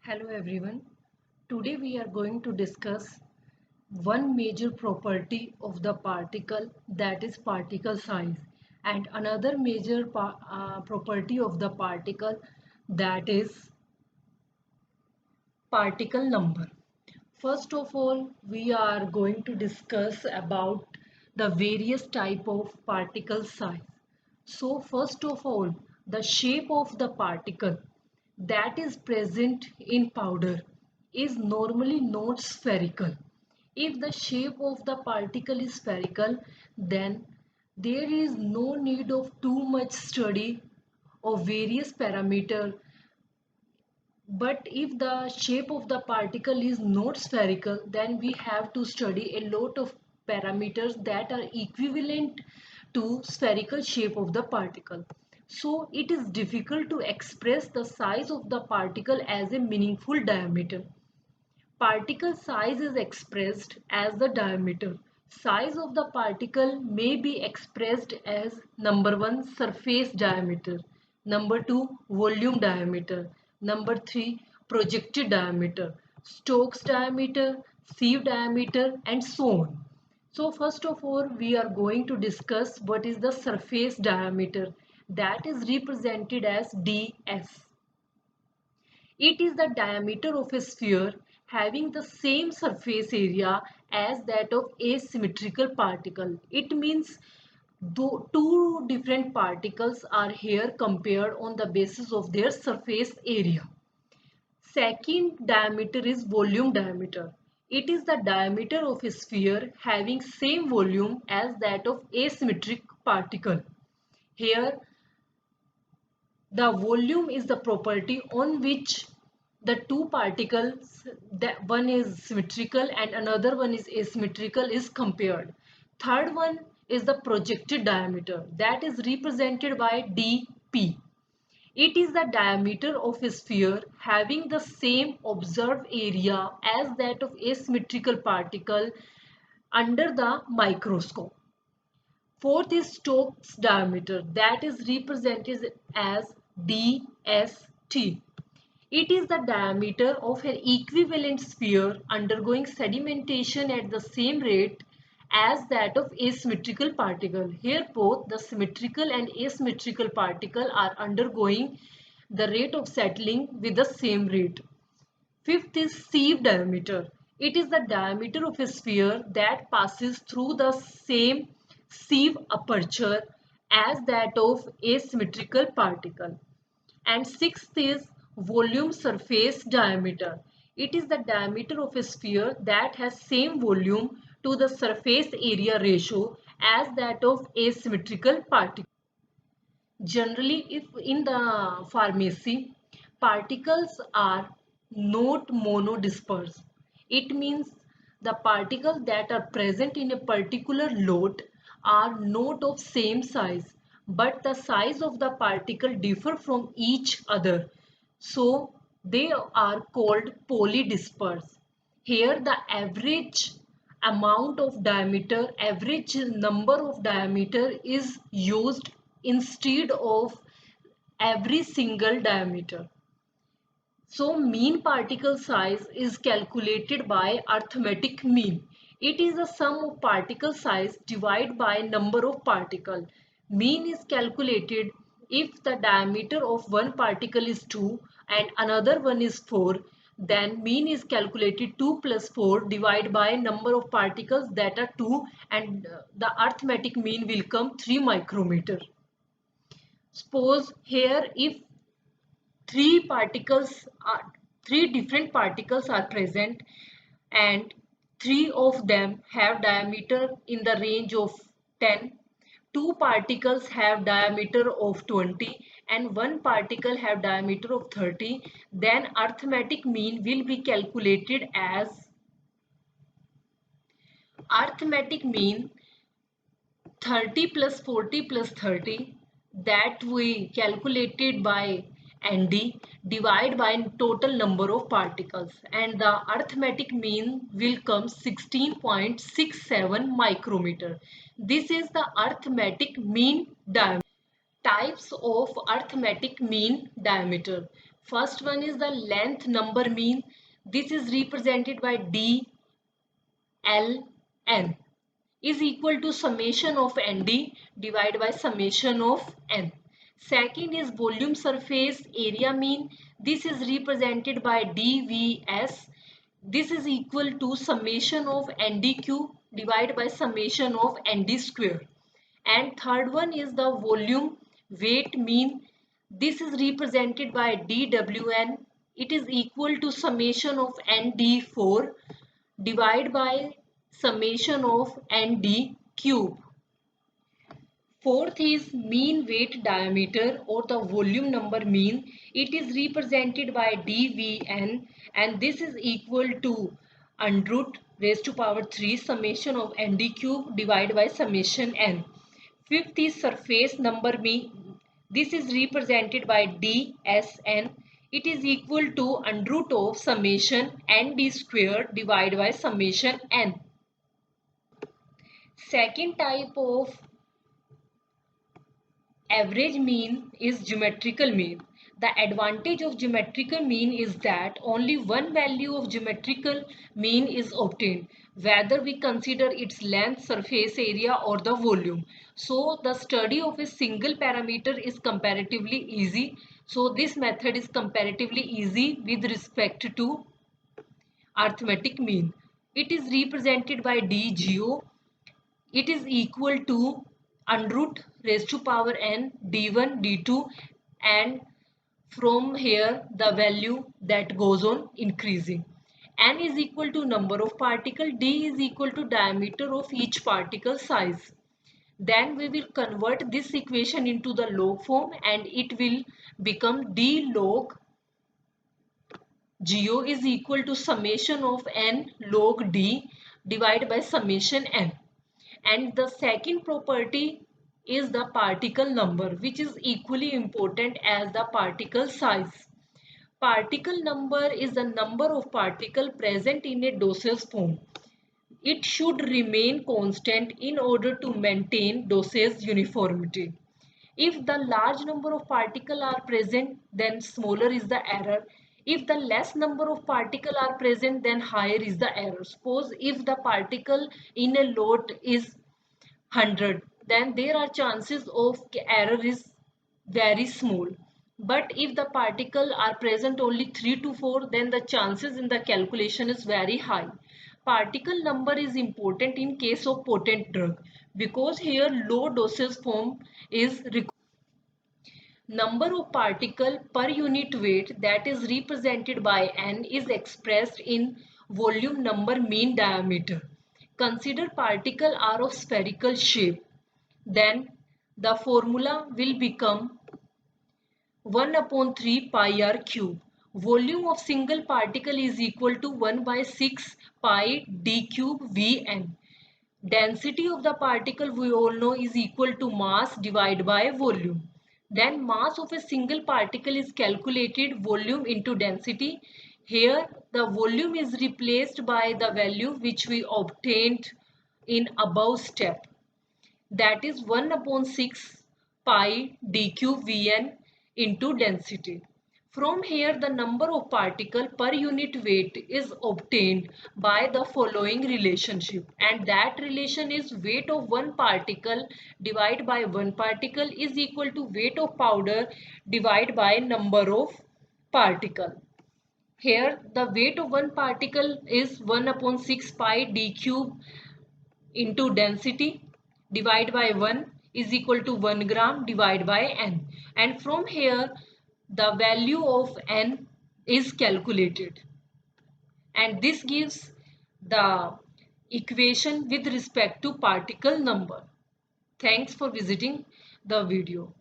Hello everyone. Today we are going to discuss one major property of the particle, that is particle size, and another major property of the particle, that is particle number. First of all, we are going to discuss about the various type of particle size. So first of all, the shape of the particle that is present in powder is normally not spherical. If the shape of the particle is spherical, then there is no need of too much study of various parameters. But if the shape of the particle is not spherical, then we have to study a lot of parameters that are equivalent to spherical shape of the particle. So it is difficult to express the size of the particle as a meaningful diameter. Particle size is expressed as the diameter. Size of the particle may be expressed as number 1 surface diameter, number 2 volume diameter, number 3 projected diameter, Stokes diameter, sieve diameter, and so on. So first of all, we are going to discuss what is the surface diameter, that is represented as ds. It is the diameter of a sphere having the same surface area as that of asymmetrical particle. It means though two different particles are here compared on the basis of their surface area. Second diameter is volume diameter. It is the diameter of a sphere having same volume as that of asymmetric particle. Here the volume is the property on which the two particles, that one is symmetrical and another one is asymmetrical, is compared. Third one is the projected diameter, that is represented by dp. It is the diameter of a sphere having the same observed area as that of asymmetrical particle under the microscope. Fourth is Stokes diameter, that is represented as dst. It is the diameter of an equivalent sphere undergoing sedimentation at the same rate as that of asymmetrical particle. Here both the symmetrical and asymmetrical particle are undergoing the rate of settling with the same rate. Fifth is sieve diameter. It is the diameter of a sphere that passes through the same sieve aperture as that of asymmetrical particle. And sixth is volume surface diameter. It is the diameter of a sphere that has same volume to the surface area ratio as that of asymmetrical particle. Generally, if in the pharmacy, particles are not monodisperse. It means the particles that are present in a particular lot are not of same size, but the size of the particle differ from each other. So they are called polydisperse. Here the average amount of diameter, average number of diameter is used instead of every single diameter. So mean particle size is calculated by arithmetic mean. It is the sum of particle size divided by number of particles. Mean is calculated if the diameter of one particle is 2 and another one is 4, then mean is calculated 2 plus 4 divided by number of particles that are 2, and the arithmetic mean will come 3 micrometer. Suppose here if three particles are three different particles are present and three of them have diameter in the range of 10, two particles have diameter of 20 and one particle have diameter of 30, then arithmetic mean will be calculated as arithmetic mean 30 plus 40 plus 30, that we calculated by ND, divide by total number of particles, and the arithmetic mean will come 16.67 micrometer. This is the arithmetic mean diameter. Types of arithmetic mean diameter. First one is the length number mean. This is represented by D L N is equal to summation of ND divided by summation of N. Second is volume surface area mean. This is represented by dVs. This is equal to summation of NDQ divided by summation of ND square. And third one is the volume weight mean. This is represented by dWn. It is equal to summation of ND4 divided by summation of ND cube. Fourth is mean weight diameter or the volume number mean. It is represented by dVn and this is equal to under root raised to power 3 summation of ND cube divided by summation n. Fifth is surface number mean. This is represented by dsn. It is equal to under root of summation ND square divided by summation n. Second type of average mean is geometrical mean. The advantage of geometrical mean is that only one value of geometrical mean is obtained, whether we consider its length, surface area or the volume. So the study of a single parameter is comparatively easy. So this method is comparatively easy with respect to arithmetic mean. It is represented by DGO. It is equal to under root raised to power n d1 d2 and from here the value that goes on increasing. N is equal to number of particle, d is equal to diameter of each particle size. Then we will convert this equation into the log form and it will become d log GO is equal to summation of n log d divided by summation n. And the second property is the particle number, which is equally important as the particle size. Particle number is the number of particles present in a dosage form. It should remain constant in order to maintain dosage uniformity. If the large number of particles are present, then smaller is the error. If the less number of particles are present, then higher is the error. Suppose if the particle in a lot is 100, then there are chances of error is very small. But if the particle are present only 3 to 4, then the chances in the calculation is very high. Particle number is important in case of potent drug because here low dosage form is required. Number of particle per unit weight that is represented by n is expressed in volume number mean diameter. Consider particle are of spherical shape. Then the formula will become 1 upon 3 pi r cube. Volume of single particle is equal to 1 by 6 pi d cube Vn. Density of the particle we all know is equal to mass divided by volume. Then mass of a single particle is calculated volume into density. Here the volume is replaced by the value which we obtained in above step. That is 1 upon 6 pi d cube Vn into density. From here the number of particle per unit weight is obtained by the following relationship, and that relation is weight of one particle divided by one particle is equal to weight of powder divided by number of particle. Here the weight of one particle is 1 upon 6 pi d cube into density divided by 1 is equal to 1 gram divided by n, and from here the value of n is calculated, and this gives the equation with respect to particle number. Thanks for visiting the video.